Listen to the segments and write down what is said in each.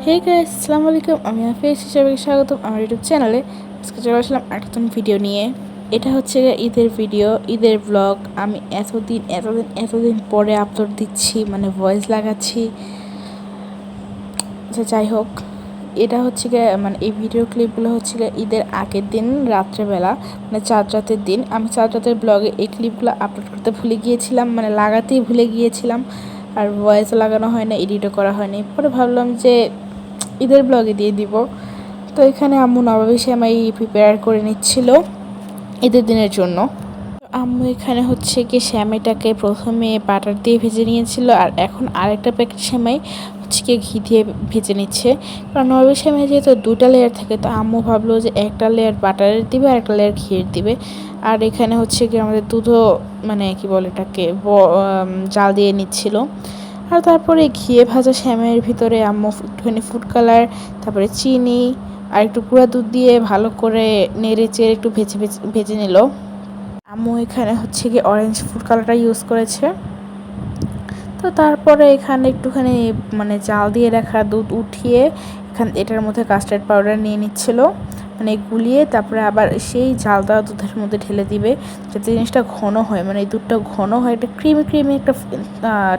Hey guys, আসসালামু আলাইকুম। আমি হাফিজ, সবাইকে স্বাগতম আমার ইউটিউব চ্যানেলে। আজকে চলে আসলাম একটা নতুন ভিডিও নিয়ে। এটা হচ্ছে ঈদের ভিডিও, ঈদের ব্লগ। আমি এতদিন পরে আপলোড দিচ্ছি, মানে ভয়েস লাগাচ্ছি। যাই হোক, এটা হচ্ছে গিয়ে মানে এই ভিডিও ক্লিপগুলো হচ্ছে গিয়ে ঈদের আগের দিন রাত্রেবেলা, মানে চাঁদ রাতের দিন। আমি চাঁদ রাতের ব্লগে এই ক্লিপগুলো আপলোড করতে ভুলে গিয়েছিলাম, মানে লাগাতেই ভুলে গিয়েছিলাম। আর ভয়েস লাগানো হয় না, এডিটও করা হয়নি। পরে ভাবলাম যে ঈদের ব্লগে দিয়ে দিব। তো এখানে আম্মু নবাবী সেমাই প্রিপেয়ার করে নিচ্ছিল ঈদের দিনের জন্য। আম্মু এখানে হচ্ছে কি সেমাইটাকে প্রথমে বাটার দিয়ে ভেজে নিয়েছিল, আর এখন আরেকটা প্যাকেট সেমাই হচ্ছে কি ঘি দিয়ে ভেজে নিচ্ছে। কারণ নবাবী সেমাই যেহেতু দুটা লেয়ার থাকে, তো আম্মু ভাবলো যে একটা লেয়ার বাটারের দিবে আর একটা লেয়ার ঘিয়ের দিবে। আর এখানে হচ্ছে কি আমাদের দুধও মানে কি বলে এটাকে জাল দিয়ে নিচ্ছিল। আর তারপরে ঘিয়ে ভাজা সেমাইয়ের ভিতরে আম্মু একটুখানি ফুড কালার, তারপরে চিনি আর একটু গুঁড়া দুধ দিয়ে ভালো করে নেড়ে চেড়ে একটু ভেজে ভেজে নিল। আম্মু এখানে হচ্ছে কি অরেঞ্জ ফুড কালারটা ইউজ করেছে। তো তারপরে এখানে একটুখানি মানে জাল দিয়ে রাখা দুধ উঠিয়ে এটার মধ্যে কাস্টার্ড পাউডার নিয়ে নিচ্ছিল, মানে গুলিয়ে তারপরে আবার সেই জাল দেওয়া দুধের মধ্যে ঢেলে দিবে, যাতে জিনিসটা ঘন হয়, মানে এই দুধটা ঘন হয়, একটা ক্রিমি একটা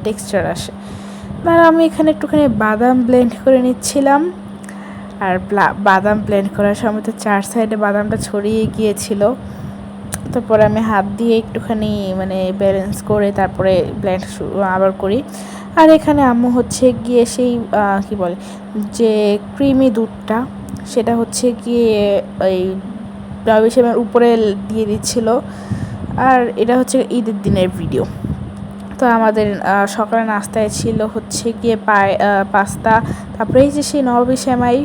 টেক্সচার আসে। আর আমি এখানে একটুখানি বাদাম ব্লেন্ড করে নিচ্ছিলাম। আর বাদাম ব্লেন্ড করার সময় তো চার সাইডে বাদামটা ছড়িয়ে গিয়েছিল। তারপরে আমি হাত দিয়ে একটুখানি মানে ব্যালেন্স করে তারপরে ব্লেন্ড আবার করি। আর এখানে আম্মু হচ্ছে গিয়ে সেই কি বলে যে ক্রিমি দুধটা, সেটা হচ্ছে গিয়ে ওই নবাবী সেমাইয়ের উপরে দিয়ে দিচ্ছিল। আর এটা হচ্ছে ঈদের দিনের ভিডিও। তো আমাদের সকালে নাস্তায় ছিল হচ্ছে গিয়ে পাস্তা, তারপরে এই যে সেই নবাবী সেমাই,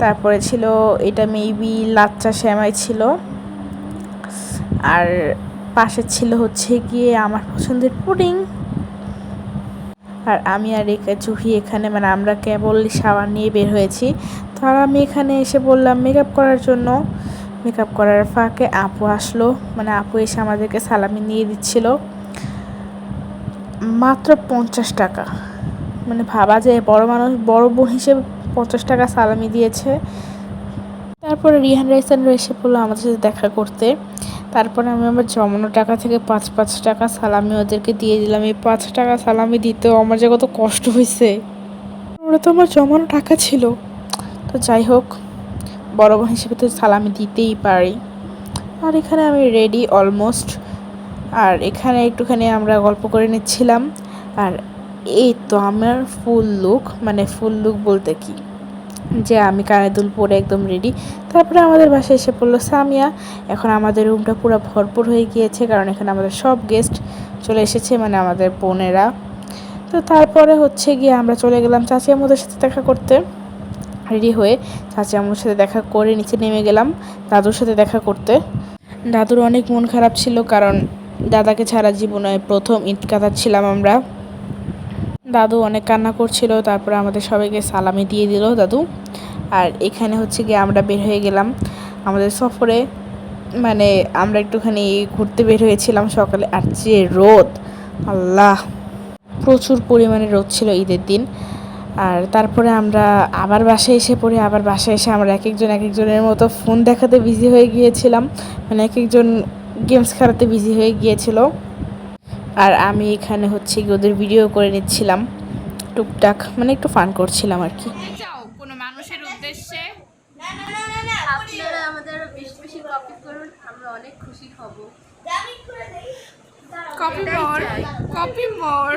তারপরে ছিল এটা মেবি লাচ্চা সেমাই ছিল। আর পাশে ছিল হচ্ছে গিয়ে আমার পছন্দের পুডিং। আর আমি আর জুহি এখানে মানে আমরা কেবল শাওয়ার নিয়ে বের হয়েছি। তো আর আমি এখানে এসে বললাম মেকআপ করার জন্য। মেকআপ করার ফাঁকে আপু আসলো, মানে আপু এসে আমাদেরকে সালামি নিয়ে দিচ্ছিল মাত্র 50 টাকা। মানে ভাবা যায় বড় মানুষ, বড় বোন হিসেবে 50 টাকা সালামি দিয়েছে। তারপরে রিহান রাইসানরা এসে পড়লো আমাদের সাথে দেখা করতে। তারপরে আমি আমার জমানো টাকা থেকে 5 টাকা সালামি ওদেরকে দিয়ে দিলাম। এই 5 টাকা সালামি দিতেও আমার যে কত কষ্ট হয়েছে, ওরা তো আমার জমানো টাকা ছিল। তো যাই হোক, বড় বোন হিসেবে তো সালামি দিতেই পারি। আর এখানে আমি রেডি অলমোস্ট। আর এখানে একটুখানি আমরা গল্প করে নিচ্ছিলাম। আর এই তো আমার ফুল লুক, মানে ফুল লুক বলতে কি যে আমি কানের দুল পরে একদম রেডি। তারপরে আমাদের বাসায় এসে পড়লো সামিয়া। এখন আমাদের রুমটা পুরো ভরপুর হয়ে গিয়েছে, কারণ এখানে আমাদের সব গেস্ট চলে এসেছে, মানে আমাদের বোনেরা। তো তারপরে হচ্ছে গিয়ে আমরা চলে গেলাম চাচি আম্মুদের সাথে দেখা করতে। রেডি হয়ে চাচি আম্মুর সাথে দেখা করে নিচে নেমে গেলাম দাদুর সাথে দেখা করতে। দাদুর অনেক মন খারাপ ছিল, কারণ দাদাকে ছাড়া জীবনে প্রথম ঈদ কাটাচ্ছিলাম আমরা। দাদু অনেক কান্না করছিল। তারপরে আমাদের সবাইকে সালামি দিয়ে দিল দাদু। আর এখানে হচ্ছে গিয়ে আমরা বের হয়ে গেলাম আমাদের সফরে, মানে আমরা একটুখানি ঘুরতে বের হয়েছিলাম সকালে। আর যে রোদ, আল্লাহ, প্রচুর পরিমাণে রোদ ছিল ঈদের দিন। আর তারপরে আমরা আবার বাসায় এসে পড়ি। আবার বাসায় এসে আমরা এক একজনের মতো ফোন দেখাতে বিজি হয়ে গিয়েছিলাম, মানে এক একজন গেমস খেলাতে বিজি হয়ে গিয়েছিল। আর আমি এখানে হচ্ছে কি ওদের ভিডিও করে নিচ্ছিলাম টুকটাক, মানে একটু ফান করছিলাম আর কি। কোনো মানুষের উদ্দেশ্যে আপনারা আমাদের বেশি বেশি কপি করুন, আমরা অনেক খুশি হব। কপি মোর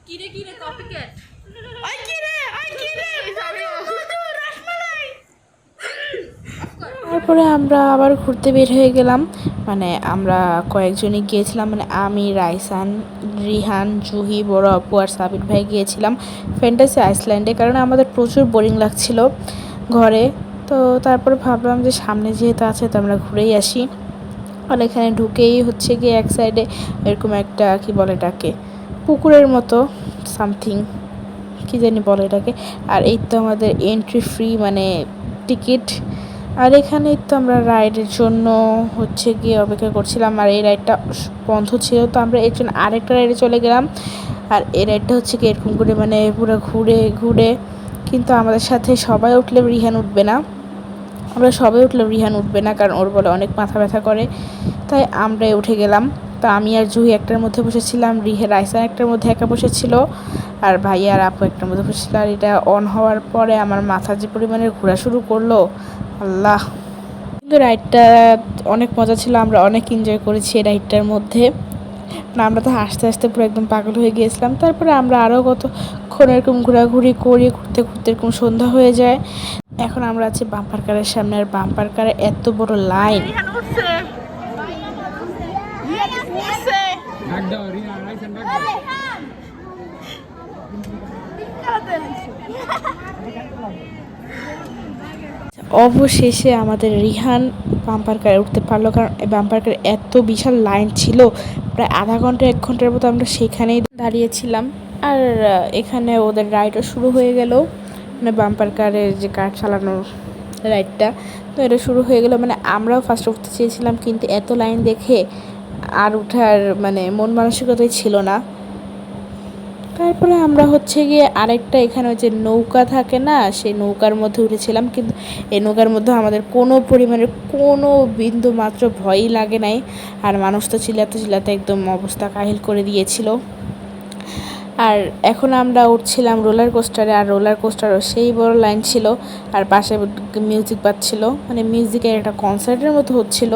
কিরে কিরে কপি ক্যাট, তারপরে আমরা আবার ঘুরতে বের হয়ে গেলাম, মানে আমরা কয়েকজনই গিয়েছিলাম, মানে আমি, রাইসান, রিহান, জুহি, বড় আপু আর সাবির ভাই গিয়েছিলাম ফ্যান্টাসি আইসল্যান্ডে, কারণ আমাদের প্রচুর বোরিং লাগছিল ঘরে। তো তারপরে ভাবলাম যে সামনে যেহেতু আছে তো আমরা ঘুরেই আসি। আর এখানে ঢুকেই হচ্ছে গিয়ে এক সাইডে এরকম একটা কি বলে এটাকে পুকুরের মতো সামথিং, কি জানি বলে এটাকে। আর এই তো আমাদের এন্ট্রি ফ্রি, মানে টিকিট। আর এখানেই তো আমরা রাইডের জন্য হচ্ছে গিয়ে অপেক্ষা করছিলাম। আর এই রাইডটা বন্ধ ছিল, তো আমরা এর জন্য আরেকটা রাইডে চলে গেলাম। আর এই রাইডটা হচ্ছে কি এরকম করে মানে পুরো ঘুরে ঘুরে, কিন্তু আমাদের সাথে সবাই উঠলে রিহান উঠবে না, আমরা সবাই উঠলে রিহান উঠবে না, কারণ ওর বলে অনেক মাথা ব্যথা করে, তাই আমরাই উঠে গেলাম। তো আমি আর জুহি একটার মধ্যে বসেছিলাম, রাইসা একটার মধ্যে একা বসেছিল, আর ভাইয়া আর আপু একটার মধ্যে বসেছিল। আর এটা অন হওয়ার পরে আমার মাথা যে পরিমাণে ঘোরা শুরু করলো, আল্লাহ! কিন্তু রাইডটা অনেক মজা ছিল, আমরা অনেক এনজয় করেছি এই রাইডটার মধ্যে। না, আমরা তো হাসতে হাসতে পুরো একদম পাগল হয়ে গিয়েছিলাম। তারপরে আমরা আরও কতক্ষণ এরকম ঘোরাঘুরি করি, ঘুরতে ঘুরতে এরকম সন্ধ্যা হয়ে যায়। এখন আমরা আছি বাম্পার কারের সামনে, আর বাম্পার কারে এত বড় লাইন। অবশেষে আমাদের রিহান বাম্পার কারে উঠতে পারলো, কারণ এই বাম্পার কারে এত বিশাল লাইন ছিল, প্রায় আধা ঘন্টা 1 ঘন্টার মতো আমরা সেখানেই দাঁড়িয়েছিলাম। আর এখানে ওদের রাইডও শুরু হয়ে গেল, মানে বাম্পার কারের যে কার চালানোর রাইডটা, তো এটা শুরু হয়ে গেল। মানে আমরাও ফার্স্টে উঠতে চেয়েছিলাম, কিন্তু এত লাইন দেখে আর উঠার মানে মন মানসিকতাই ছিল না। তারপরে আমরা হচ্ছে গিয়ে আরেকটা এখানে ওই যে নৌকা থাকে না, সেই নৌকার মধ্যে উঠেছিলাম, কিন্তু এই নৌকার মধ্যে আমাদের কোনো পরিমাণের কোনো বিন্দু মাত্র ভয়ই লাগে নাই। আর মানুষ তো চিল্লাতে চিল্লাতে একদম অবস্থা কাহিল করে দিয়েছিল। আর এখন আমরা উঠছিলাম রোলার কোস্টারে, আর রোলার কোস্টারও সেই বড় লাইন ছিল, আর পাশে মিউজিক বাজছিল, মানে মিউজিকের একটা কনসার্টের মতো হচ্ছিল।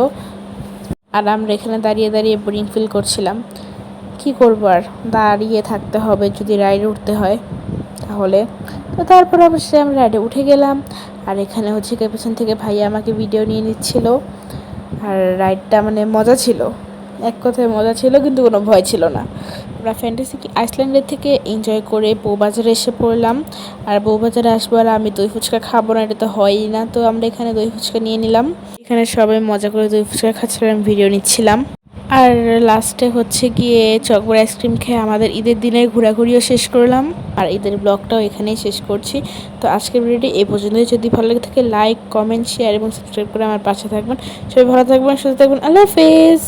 আর আমরা এখানে দাঁড়িয়ে দাঁড়িয়ে বোরিং ফিল করছিলাম। কি করবো, আর দাঁড়িয়ে থাকতে হবে যদি রাইডে উঠতে হয় তাহলে। তো তারপর অবশ্যই আমি রাইডে উঠে গেলাম। আর এখানে হচ্ছে কি পেছন থেকে ভাইয়া আমাকে ভিডিও নিয়ে নিচ্ছিল। আর রাইডটা মানে মজা ছিল, এক কথায় মজা ছিল, কিন্তু কোনো ভয় ছিল না। আমরা ফ্যান্টাসি আইসল্যান্ডের থেকে এনজয় করে বউবাজারে এসে পড়লাম। আর বউবাজারে আসবো, আর আমি দই ফুচকা খাবো না, এটা তো হয়ই না। তো আমরা এখানে দই ফুচকা নিয়ে নিলাম। এখানে সবাই মজা করে দই ফুচকা খাচ্ছিলাম, ভিডিও নিচ্ছিলাম। আর লাস্টে হচ্ছে গিয়ে চকবার আইসক্রিম খেয়ে আমাদের ঈদের দিনের ঘোরাঘুরিও শেষ করলাম, আর ঈদের ব্লগটাও এখানেই শেষ করছি। তো আজকের ভিডিওটি এই পর্যন্তই। যদি ভালো লাগে থাকে লাইক, কমেন্ট, শেয়ার এবং সাবস্ক্রাইব করে আমার পাশে থাকবেন। সবাই ভালো থাকবেন, সুস্থ থাকবেন। আল্লাহ হাফেজ।